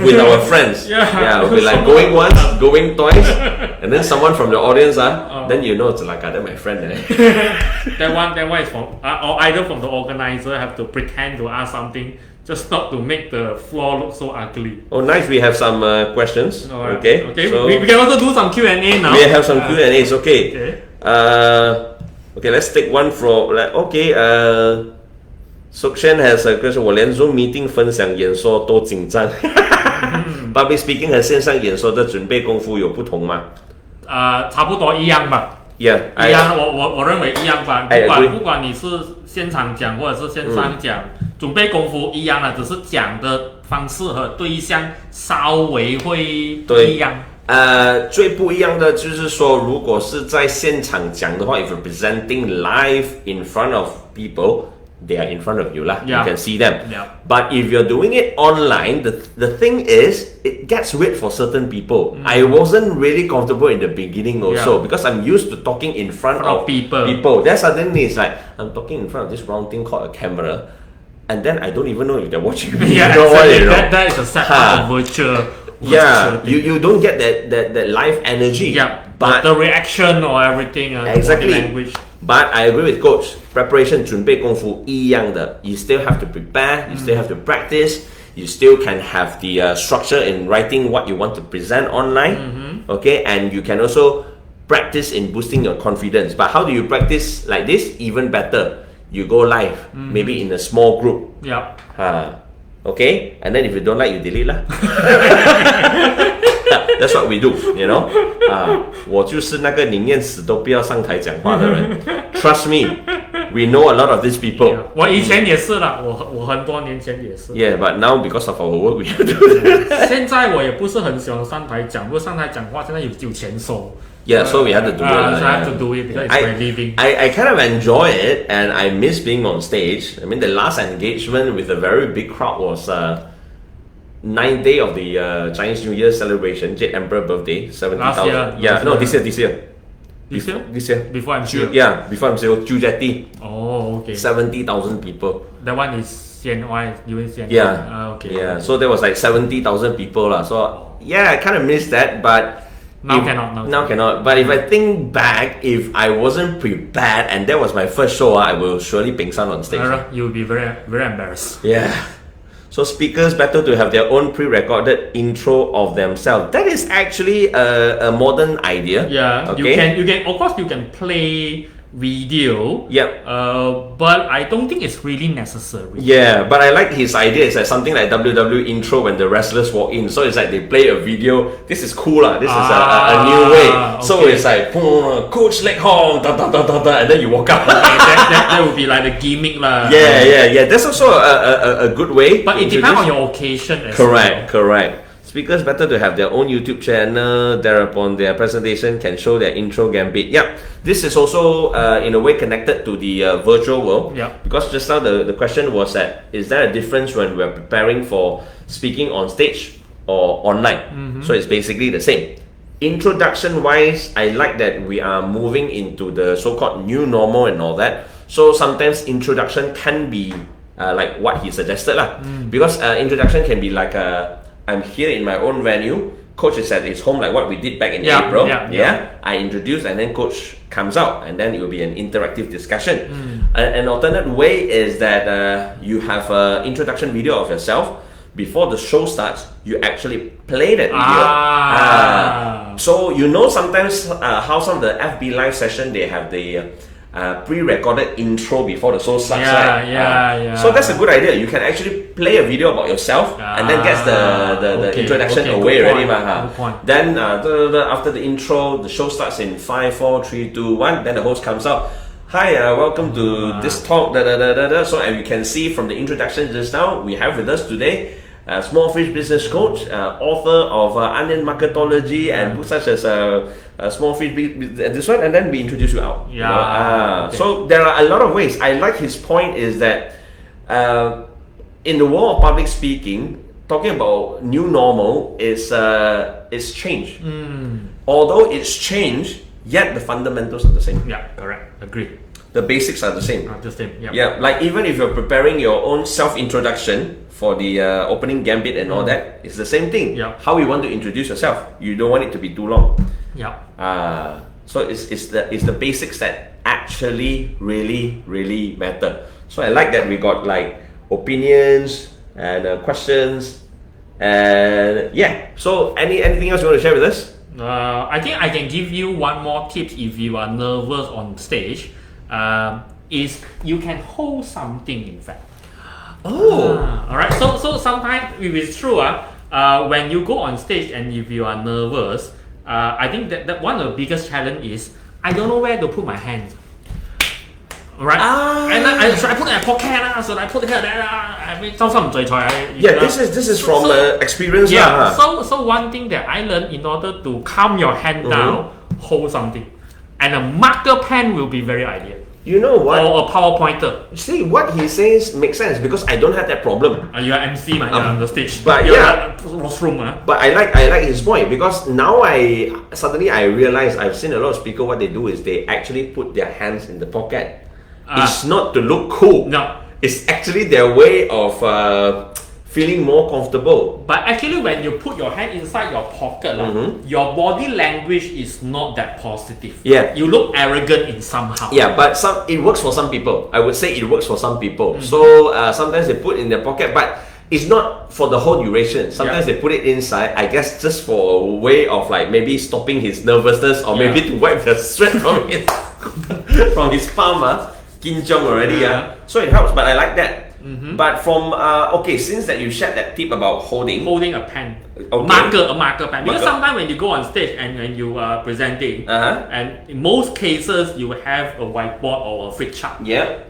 With our friends. We'll be like going once, going twice, and then someone from the audience, then you know it's like, that's my friend. That one is from, or either from the organizer have to pretend to ask something just not to make the floor look so ugly. Oh, nice. We have some questions. Okay. So we can also do some Q&A now. We have some Q&As. Okay. Okay. Let's take one from. Sukshen has a question. 我连 Zoom meeting 分享演说都紧张。Public speaking 和线上演说的准备功夫有不同吗？差不多一样吧。Yeah， 一样。我认为一样吧。不管你是现场讲或者是线上讲，准备功夫一样的，只是讲的方式和对象稍微会不一样。最不一样的就是说，如果是在现场讲的话 ，if you're presenting live in front of people。They are in front of you lah. You can see them. But if you're doing it online, the thing is, it gets weird for certain people. I wasn't really comfortable in the beginning also because I'm used to talking in front of people. Then suddenly it's like I'm talking in front of this round thing called a camera, and then I don't even know if they're watching me. That is a sad part of virtual. You don't get that live energy. But the reaction or everything. Exactly. Body language. But I agree with Coach. Preparation 准备功夫一样的. You still have to prepare. You still have to practice. You still can have the structure in writing what you want to present online. Okay, and you can also practice in boosting your confidence. But how do you practice like this? Even better. You go live, maybe in a small group. Okay, and then if you don't like, you delete lah. That's what we do, you know. 我就是那个宁愿死都不要上台讲话的人。Trust me, we know a lot of these people. 我以前也是啦，我很多年前也是。Yeah, but now because of our work, we have to do that. 现在我也不是很喜欢上台讲，不过上台讲话现在有钱收。Yeah, so we had to do it. So I have to do it because it's my living. I kind of enjoy it, and I miss being on stage. I mean, the last engagement with a very big crowd was 9th day of the Chinese New Year celebration, Jade Emperor birthday, 70,000. Yeah, no, this year. This year? This year. Before I'm sure. Yeah, before I'm sure. Jujetti. Oh, okay. 70,000 people. That one is CNY, UNCNY. Yeah. Okay. Yeah, so there was like 70,000 people lah. So yeah, I kind of miss that, but now cannot. Now cannot. But if I think back, if I wasn't prepared and that was my first show, I will surely ping sound on stage. You will be very, very embarrassed. Yeah. So speakers better to have their own pre-recorded intro of themselves. That is actually a modern idea. Yeah. Okay. You can of course you can play video. Yep. But I don't think it's really necessary. Yeah, but I like his idea. It's like something like WWE intro when the wrestlers walk in. So it's like they play a video. This is cool lah. This is a new way. Okay. So it's like Coach Leg Hong, da, da, da, da, da, and then you walk up. that would be like the gimmick lah. Yeah. That's also a good way. But it depends on your occasion as Correct. Speakers better to have their own YouTube channel. Thereupon their presentation can show their intro gambit. Yeah, this is also in a way connected to the virtual world. Yeah. Because just now the question was that is there a difference when we're preparing for speaking on stage or online? So it's basically the same. Introduction wise, I like that we are moving into the so-called new normal and all that. So sometimes introduction can be like what he suggested lah. Because introduction can be like I'm here in my own venue. Coach is at his home, like what we did back in April. I introduce and then coach comes out, and then it will be an interactive discussion. An alternate way is that you have an introduction video of yourself. Before the show starts, you actually play that video. So you know sometimes how some of the FB live session, they have the pre-recorded intro before the show starts, right? So that's a good idea. You can actually play a video about yourself and then gets the introduction away already. Then after the intro, the show starts in 5, 4, 3, 2, 1. Then the host comes out. Hi, welcome to this talk. So, and you can see from the introduction just now, we have with us today Small Fish Business Coach, author of Onion Marketology and books such as Small Fish, this one, and then we introduce you out. So there are a lot of ways. I like his point is that in the world of public speaking, talking about new normal is change. Although it's change, yet the fundamentals are the same. Yeah, correct. Agree. The basics are the same. The same. Like even if you're preparing your own self-introduction for the opening gambit and all that, it's the same thing. How you want to introduce yourself. You don't want it to be too long. So it's the basics that actually really matter. So I like that we got like opinions and questions, and So anything else you want to share with us? I think I can give you one more tip if you are nervous on stage. Is you can hold something, in fact. Alright, so sometimes if it's true, when you go on stage and if you are nervous, I think that one of the biggest challenge is I don't know where to put my hands. Alright? And should I put it in my pocket? Should I put it here? I mean, this is from experience. So one thing that I learned, in order to calm your hand down, hold something. And a marker pen will be very ideal. You know what? Or a PowerPointer. See, what he says makes sense because I don't have that problem. You are MC, man. You're on the stage. But washroom, But I like his point because now I suddenly realize I've seen a lot of speakers. What they do is they actually put their hands in the pocket. It's not to look cool. No, it's actually their way of feeling more comfortable. But actually, when you put your hand inside your pocket, your body language is not that positive. You look arrogant in somehow. But it works for some people. I would say it works for some people. So sometimes they put in their pocket, but it's not for the whole duration. Sometimes they put it inside, I guess, just for a way of like maybe stopping his nervousness or maybe to wipe the sweat from his from his palm. Kinjong already. So it helps, but I like that. But from since that you shared that tip about holding a pen, a marker pen, because sometimes when you go on stage and when you are presenting, and in most cases you have a whiteboard or a flip chart.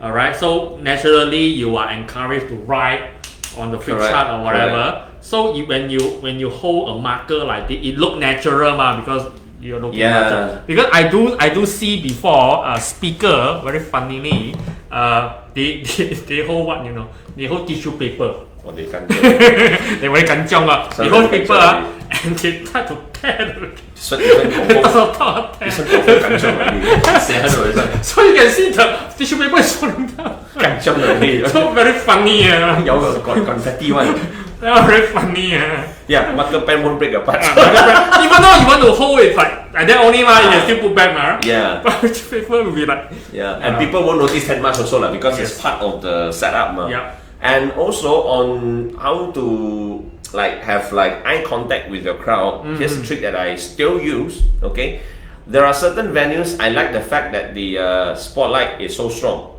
Alright, so naturally you are encouraged to write on the flip chart or whatever. So when you hold a marker like this, it look natural because you're looking at it. Because I do see before a speaker very funnily they hold what they hold tissue paper. They can't. They very kanchiong they hold paper and they try to tear So you can see the tissue paper is falling down. So very funny. Confetti one. Very funny. Marker pen won't break apart. Even though you want to hold it like that only, you can still put back. But tissue paper will be like. And people won't notice that much also because it's part of the setup. And also on how to have eye contact with your crowd. Here's a trick that I still use. Okay, there are certain venues I like the fact that the spotlight is so strong.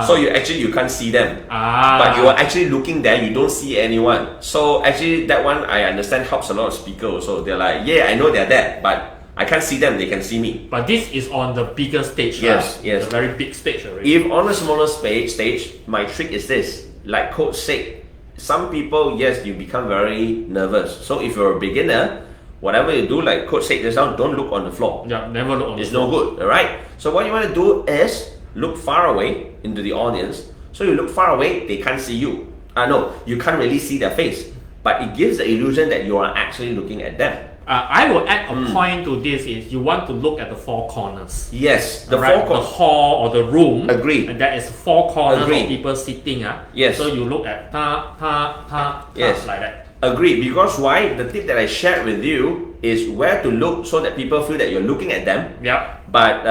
So you can't see them, but you are actually looking there. You don't see anyone. So actually that one I understand helps a lot of speakers also. They're like, I know they're there, but I can't see them. They can see me. But this is on the bigger stage. Yes. A very big stage already. If on a smaller stage, my trick is this. Like Coach said, some people, you become very nervous. So if you're a beginner, whatever you do, like Coach said just now, don't look on the floor. Never look on the floor. It's no good, alright? So what you want to do is look far away into the audience. So you look far away, they can't see you. No, you can't really see their face. But it gives the illusion that you are actually looking at them. I will add a point to this is you want to look at the four corners. Yes, the Alright, four the hall or the room. Agree. And there is four corners Agree. of people sitting. Yes. So you look at Yes. like that. Agree, because why? The tip that I shared with you is where to look so that people feel that you're looking at them, Yeah. but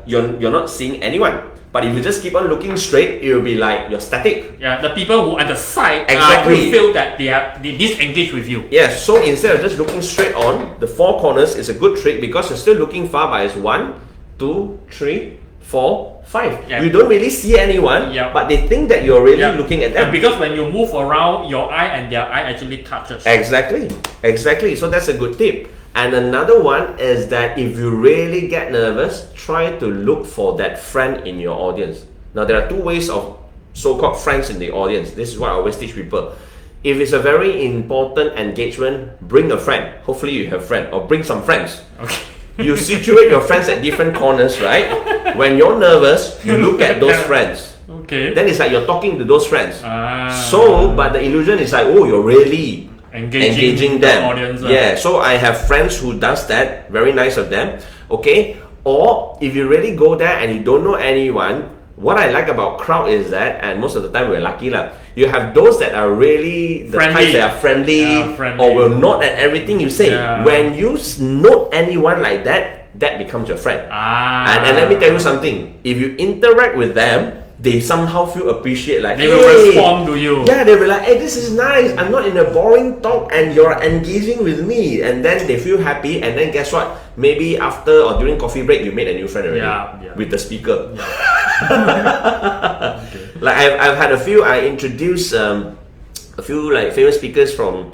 you're not seeing anyone. But if you just keep on looking straight, it will be like you're static. Yeah, the people who at the side Exactly. will feel that they disengage with you. Yes, so instead of just looking straight on, the four corners is a good trick because you're still looking far by as 1, 2, 3, 4, 5. Yeah. You don't really see anyone, Yeah. but they think that you're really looking at them. And because when you move around, your eye and their eye actually touches. Exactly. So that's a good tip. And another one is that if you really get nervous, try to look for that friend in your audience. Now, there are two ways of so-called friends in the audience. This is what I always teach people. If it's a very important engagement, bring a friend. Hopefully you have a friend, or bring some friends. Okay. You situate your friends at different corners, right? When you're nervous, you look at those friends. Okay. Then it's like you're talking to those friends. Ah. But the illusion is like, oh, you're really engaging them. The audience. Yeah, so I have friends who does that. Very nice of them. Okay, or if you really go there and you don't know anyone, what I like about crowd is that, and most of the time we're lucky lah, you have those that are really the Friendly. types that are friendly, Friendly. or will nod at everything you say. Yeah. When you note anyone like that, that becomes your friend. And let me tell you something. If you interact with them, they somehow feel appreciate, like They will respond to you. Yeah, they'll be like, hey, this is nice. I'm not in a boring talk and you're engaging with me. And then they feel happy. And then guess what? Maybe after or during coffee break, you made a new friend already. Yeah. With the speaker. Yeah. Okay. Like I've had a few, I introduced a few like famous speakers from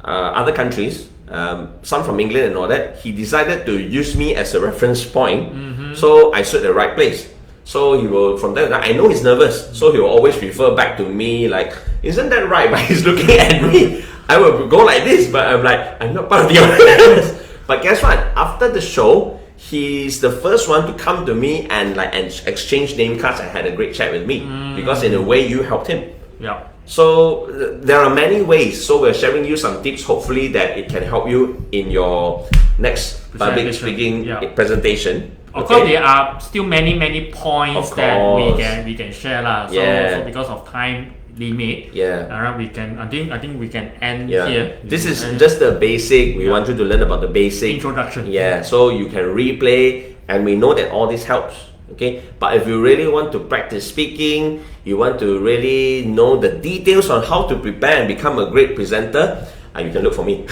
other countries. Some from England and all that. He decided to use me as a reference point. So I stood at the right place. So he will, from there, I know he's nervous, so he will always refer back to me like, isn't that right? But he's looking at me. I will go like this, but I'm like, I'm not part of the audience. But guess what? After the show, he's the first one to come to me and exchange name cards and had a great chat with me because in a way you helped him. Yeah. So there are many ways. So we're sharing you some tips, hopefully that it can help you in your next public speaking presentation. Of course, there are still many points that we can share lah. So because of time limit, we can. I think we can end here. This is just the basic. We want you to learn about the basic introduction. Yeah, so you can replay, and we know that all this helps. Okay, but if you really want to practice speaking, you want to really know the details on how to prepare and become a great presenter, you can look for me.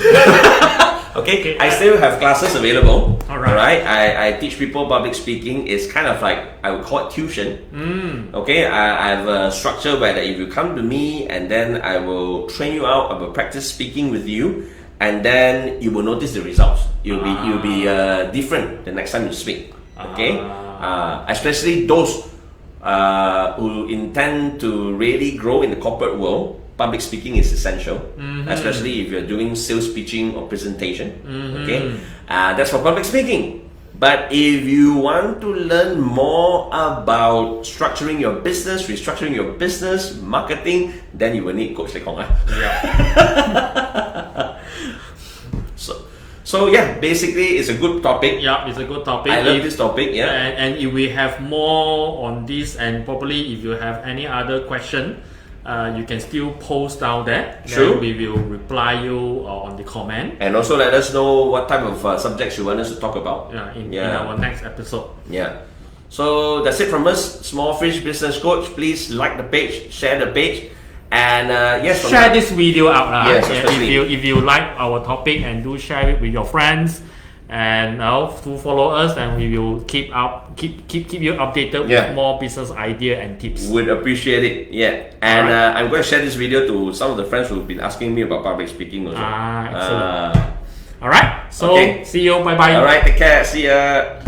Okay, I still have classes available. Alright, I teach people public speaking. It's kind of like, I would call it tuition. Okay, I have a structure where if you come to me and then I will train you out, I will practice speaking with you, and then you will notice the results. You'll be different the next time you speak. Okay, especially those who intend to really grow in the corporate world. Public speaking is essential, especially if you're doing sales pitching or presentation. Okay, that's for public speaking. But if you want to learn more about structuring your business, restructuring your business, marketing, then you will need Coach Lek Hong. So yeah, basically it's a good topic. Yeah, it's a good topic. I love this topic. Yeah, and if we have more on this, and probably if you have any other question, you can still post down there. True. Then we will reply you on the comment. And also let us know what type of subjects you want us to talk about. In our next episode. Yeah. So that's it from us, Small Fish Business Coach. Please like the page, share the page, and share this video out. Yes, if you like our topic, and do share it with your friends. And to follow us, and we will keep you updated with more business idea and tips. Would appreciate it, And I'm going to share this video to some of the friends who've been asking me about public speaking also. Excellent. Alright, so see you, bye bye. Alright, take care, see ya.